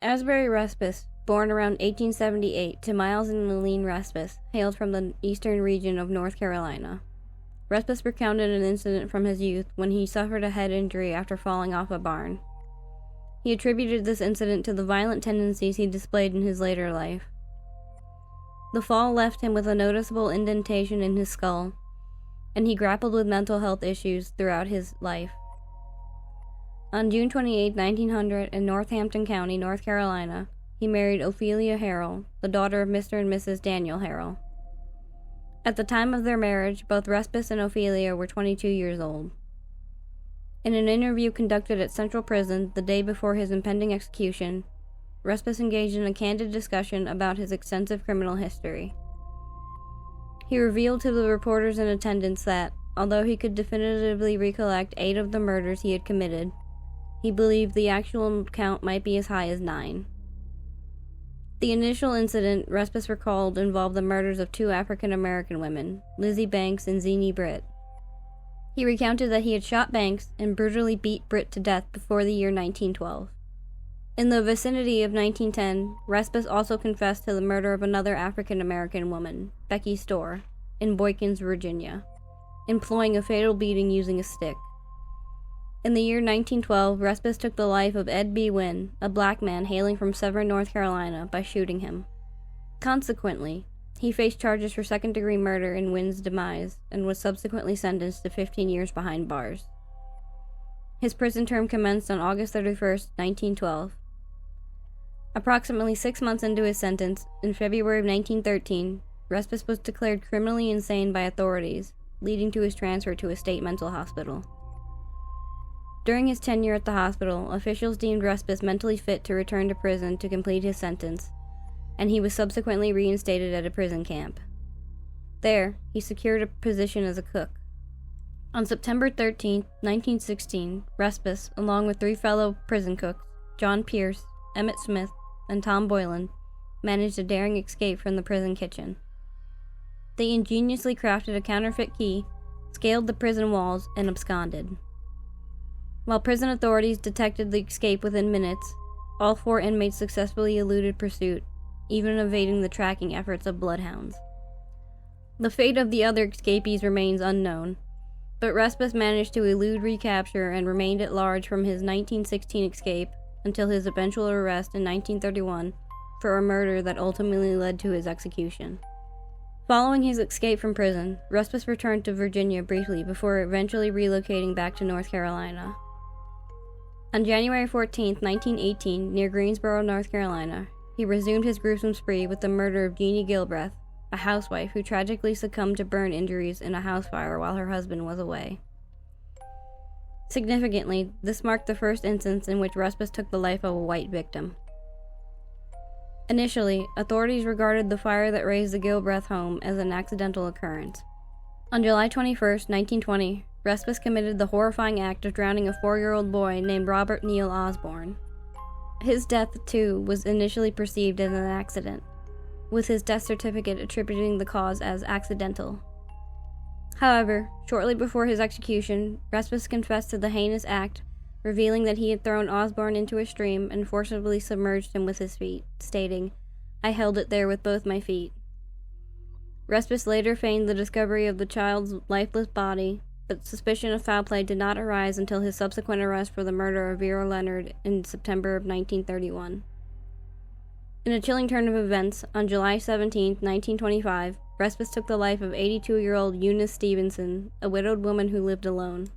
Asbury Respus, born around 1878 to Miles and Eileen Respus, hailed from the eastern region of North Carolina. Respus recounted an incident from his youth when he suffered a head injury after falling off a barn. He attributed this incident to the violent tendencies he displayed in his later life. The fall left him with a noticeable indentation in his skull, and he grappled with mental health issues throughout his life. On June 28, 1900, in Northampton County, North Carolina, he married Ophelia Harrell, the daughter of Mr. and Mrs. Daniel Harrell. At the time of their marriage, both Respus and Ophelia were 22 years old. In an interview conducted at Central Prison the day before his impending execution, Respus engaged in a candid discussion about his extensive criminal history. He revealed to the reporters in attendance that, although he could definitively recollect 8 of the murders he had committed, he believed the actual count might be as high as 9. The initial incident Respus recalled involved the murders of 2 African-American women, Lizzie Banks and Zenie Britt. He recounted that he had shot Banks and brutally beat Britt to death before the year 1912. In the vicinity of 1910, Respus also confessed to the murder of another African-American woman, Becky Storr, in Boykins, Virginia, employing a fatal beating using a stick. In the year 1912, Respus took the life of Ed B. Wynn, a black man hailing from Severn, North Carolina, by shooting him. Consequently, he faced charges for second-degree murder in Wynn's demise and was subsequently sentenced to 15 years behind bars. His prison term commenced on August 31, 1912. Approximately 6 months into his sentence, in February of 1913, Respus was declared criminally insane by authorities, leading to his transfer to a state mental hospital. During his tenure at the hospital, officials deemed Respus mentally fit to return to prison to complete his sentence, and he was subsequently reinstated at a prison camp. There, he secured a position as a cook. On September 13, 1916, Respus, along with 3 fellow prison cooks, John Pierce, Emmett Smith, and Tom Boylan, managed a daring escape from the prison kitchen. They ingeniously crafted a counterfeit key, scaled the prison walls, and absconded. While prison authorities detected the escape within minutes, all 4 inmates successfully eluded pursuit, even evading the tracking efforts of bloodhounds. The fate of the other escapees remains unknown, but Respus managed to elude recapture and remained at large from his 1916 escape until his eventual arrest in 1931 for a murder that ultimately led to his execution. Following his escape from prison, Respus returned to Virginia briefly before eventually relocating back to North Carolina. On January 14, 1918, near Greensboro, North Carolina, he resumed his gruesome spree with the murder of Jeannie Gilbreth, a housewife who tragically succumbed to burn injuries in a house fire while her husband was away. Significantly, this marked the first instance in which Respus took the life of a white victim. Initially, authorities regarded the fire that razed the Gilbreth home as an accidental occurrence. On July 21, 1920, Respus committed the horrifying act of drowning a 4-year-old boy named Robert Neal Osborne. His death, too, was initially perceived as an accident, with his death certificate attributing the cause as accidental. However, shortly before his execution, Respus confessed to the heinous act, revealing that he had thrown Osborne into a stream and forcibly submerged him with his feet, stating, "I held it there with both my feet." Respus later feigned the discovery of the child's lifeless body, but suspicion of foul play did not arise until his subsequent arrest for the murder of Vera Leonard in September of 1931. In a chilling turn of events, on July 17, 1925, Respus took the life of 82-year-old Eunice Stevenson, a widowed woman who lived alone.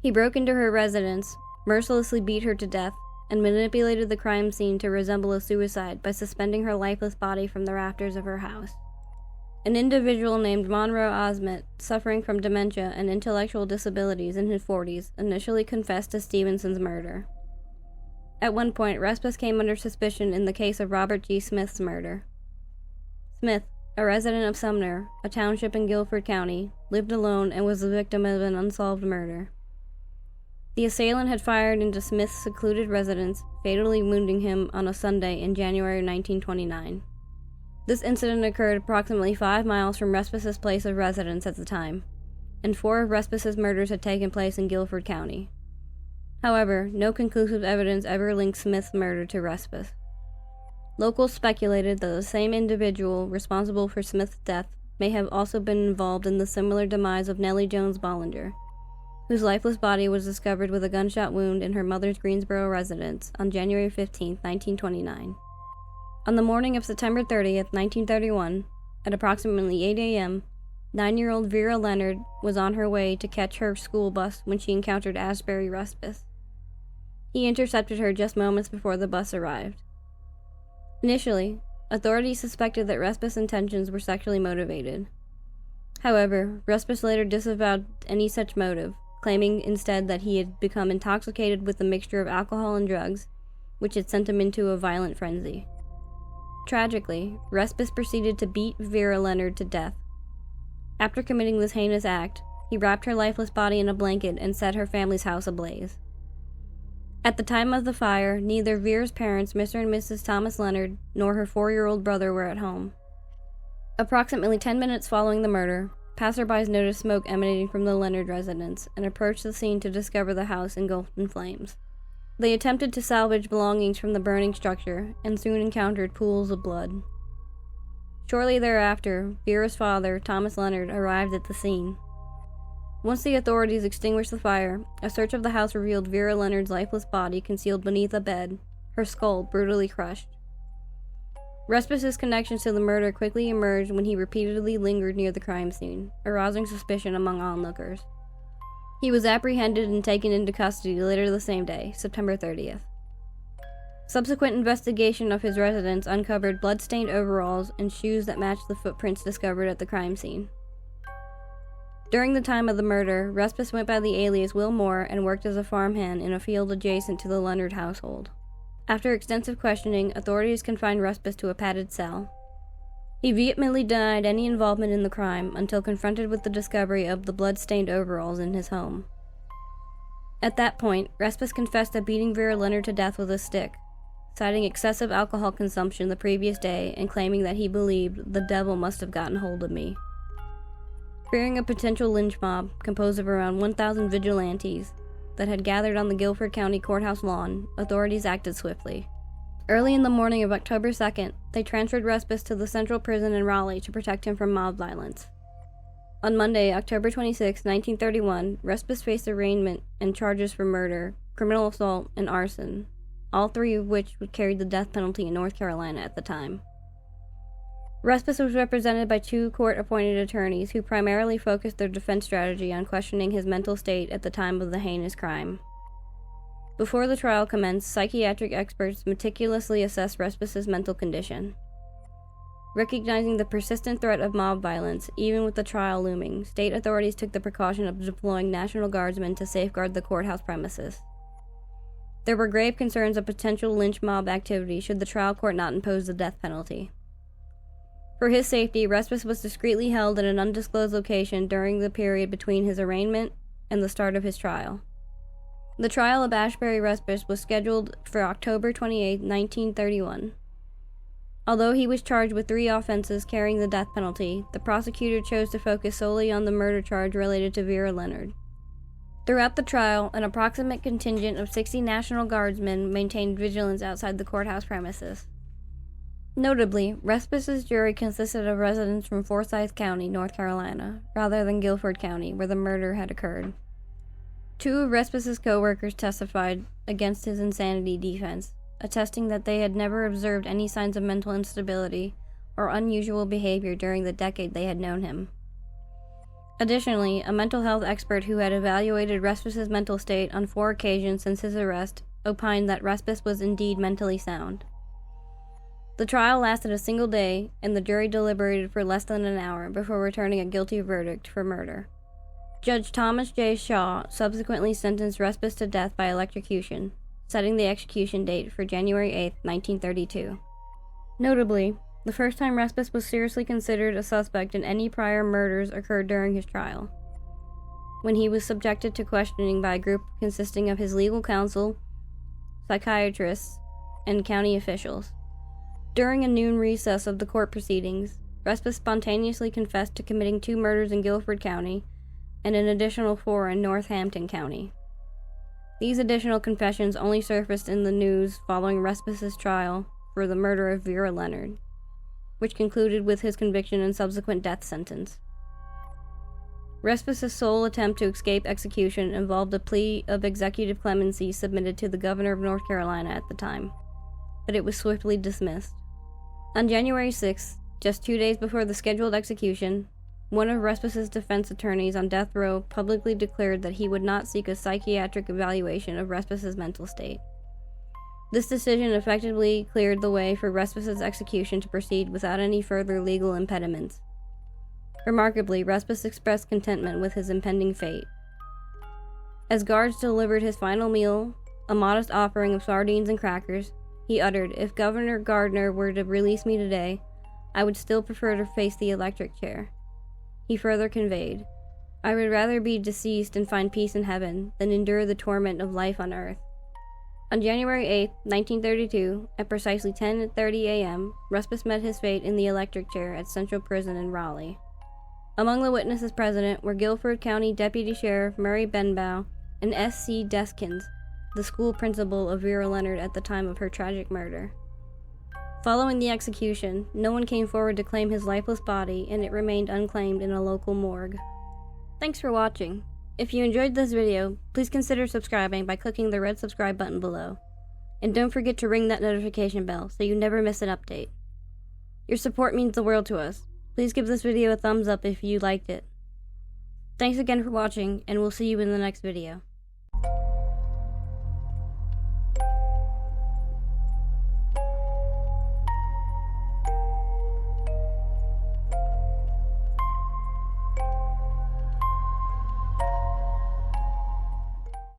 He broke into her residence, mercilessly beat her to death, and manipulated the crime scene to resemble a suicide by suspending her lifeless body from the rafters of her house. An individual named Monroe Osment, suffering from dementia and intellectual disabilities in his 40s, initially confessed to Stevenson's murder. At one point, Respus came under suspicion in the case of Robert G. Smith's murder. Smith, a resident of Sumner, a township in Guilford County, lived alone and was the victim of an unsolved murder. The assailant had fired into Smith's secluded residence, fatally wounding him on a Sunday in January 1929. This incident occurred approximately 5 miles from Respus's place of residence at the time, and 4 of Respus's murders had taken place in Guilford County. However, no conclusive evidence ever linked Smith's murder to Respus. Locals speculated that the same individual responsible for Smith's death may have also been involved in the similar demise of Nellie Jones Bollinger, whose lifeless body was discovered with a gunshot wound in her mother's Greensboro residence on January 15, 1929. On the morning of September 30th, 1931, at approximately 8 a.m., 9-year-old Vera Leonard was on her way to catch her school bus when she encountered Asbury Respus. He intercepted her just moments before the bus arrived. Initially, authorities suspected that Respus' intentions were sexually motivated. However, Respus later disavowed any such motive, claiming instead that he had become intoxicated with a mixture of alcohol and drugs, which had sent him into a violent frenzy. Tragically, Respus proceeded to beat Vera Leonard to death. After committing this heinous act, he wrapped her lifeless body in a blanket and set her family's house ablaze. At the time of the fire, neither Vera's parents, Mr. and Mrs. Thomas Leonard, nor her 4-year-old brother were at home. Approximately 10 minutes following the murder, passersby noticed smoke emanating from the Leonard residence and approached the scene to discover the house engulfed in flames. They attempted to salvage belongings from the burning structure and soon encountered pools of blood. Shortly thereafter, Vera's father, Thomas Leonard, arrived at the scene. Once the authorities extinguished the fire, a search of the house revealed Vera Leonard's lifeless body concealed beneath a bed, her skull brutally crushed. Respus's connections to the murder quickly emerged when he repeatedly lingered near the crime scene, arousing suspicion among onlookers. He was apprehended and taken into custody later the same day, September 30th. Subsequent investigation of his residence uncovered blood-stained overalls and shoes that matched the footprints discovered at the crime scene. During the time of the murder, Respus went by the alias Will Moore and worked as a farmhand in a field adjacent to the Leonard household. After extensive questioning, authorities confined Respus to a padded cell. He vehemently denied any involvement in the crime until confronted with the discovery of the blood-stained overalls in his home. At that point, Respus confessed to beating Vera Leonard to death with a stick, citing excessive alcohol consumption the previous day and claiming that he believed the devil must have gotten hold of me. Fearing a potential lynch mob composed of around 1,000 vigilantes that had gathered on the Guilford County Courthouse lawn, authorities acted swiftly. Early in the morning of October 2nd, they transferred Respus to the Central Prison in Raleigh to protect him from mob violence. On Monday, October 26, 1931, Respus faced arraignment and charges for murder, criminal assault, and arson, all three of which would carry the death penalty in North Carolina at the time. Respus was represented by 2 court-appointed attorneys who primarily focused their defense strategy on questioning his mental state at the time of the heinous crime. Before the trial commenced, psychiatric experts meticulously assessed Respus's mental condition. Recognizing the persistent threat of mob violence, even with the trial looming, state authorities took the precaution of deploying National Guardsmen to safeguard the courthouse premises. There were grave concerns of potential lynch mob activity should the trial court not impose the death penalty. For his safety, Respus was discreetly held in an undisclosed location during the period between his arraignment and the start of his trial. The trial of Asbury Respus was scheduled for October 28, 1931. Although he was charged with 3 offenses carrying the death penalty, the prosecutor chose to focus solely on the murder charge related to Vera Leonard. Throughout the trial, an approximate contingent of 60 National Guardsmen maintained vigilance outside the courthouse premises. Notably, Respus's jury consisted of residents from Forsyth County, North Carolina, rather than Guilford County, where the murder had occurred. 2 of Respus's co-workers testified against his insanity defense, attesting that they had never observed any signs of mental instability or unusual behavior during the decade they had known him. Additionally, a mental health expert who had evaluated Respus's mental state on 4 occasions since his arrest opined that Respus was indeed mentally sound. The trial lasted a single day, and the jury deliberated for less than an hour before returning a guilty verdict for murder. Judge Thomas J. Shaw subsequently sentenced Respus to death by electrocution, setting the execution date for January 8, 1932. Notably, the first time Respus was seriously considered a suspect in any prior murders occurred during his trial, when he was subjected to questioning by a group consisting of his legal counsel, psychiatrists, and county officials. During a noon recess of the court proceedings, Respus spontaneously confessed to committing 2 murders in Guilford County and an additional 4 in Northampton County. These additional confessions only surfaced in the news following Respus's trial for the murder of Vera Leonard, which concluded with his conviction and subsequent death sentence. Respus's sole attempt to escape execution involved a plea of executive clemency submitted to the governor of North Carolina at the time, but it was swiftly dismissed. On January 6, just 2 days before the scheduled execution, one of Respus's defense attorneys on death row publicly declared that he would not seek a psychiatric evaluation of Respus's mental state. This decision effectively cleared the way for Respus's execution to proceed without any further legal impediments. Remarkably, Respus expressed contentment with his impending fate. As guards delivered his final meal, a modest offering of sardines and crackers, he uttered, "If Governor Gardner were to release me today, I would still prefer to face the electric chair." He further conveyed, "I would rather be deceased and find peace in heaven than endure the torment of life on earth." On January 8, 1932, at precisely 10:30 a.m., Respus met his fate in the electric chair at Central Prison in Raleigh. Among the witnesses present were Guilford County Deputy Sheriff Murray Benbow and S.C. Deskins, the school principal of Vera Leonard at the time of her tragic murder. Following the execution, no one came forward to claim his lifeless body, and it remained unclaimed in a local morgue. Thanks for watching. If you enjoyed this video, please consider subscribing by clicking the red subscribe button below. And don't forget to ring that notification bell so you never miss an update. Your support means the world to us. Please give this video a thumbs up if you liked it. Thanks again for watching, and we'll see you in the next video.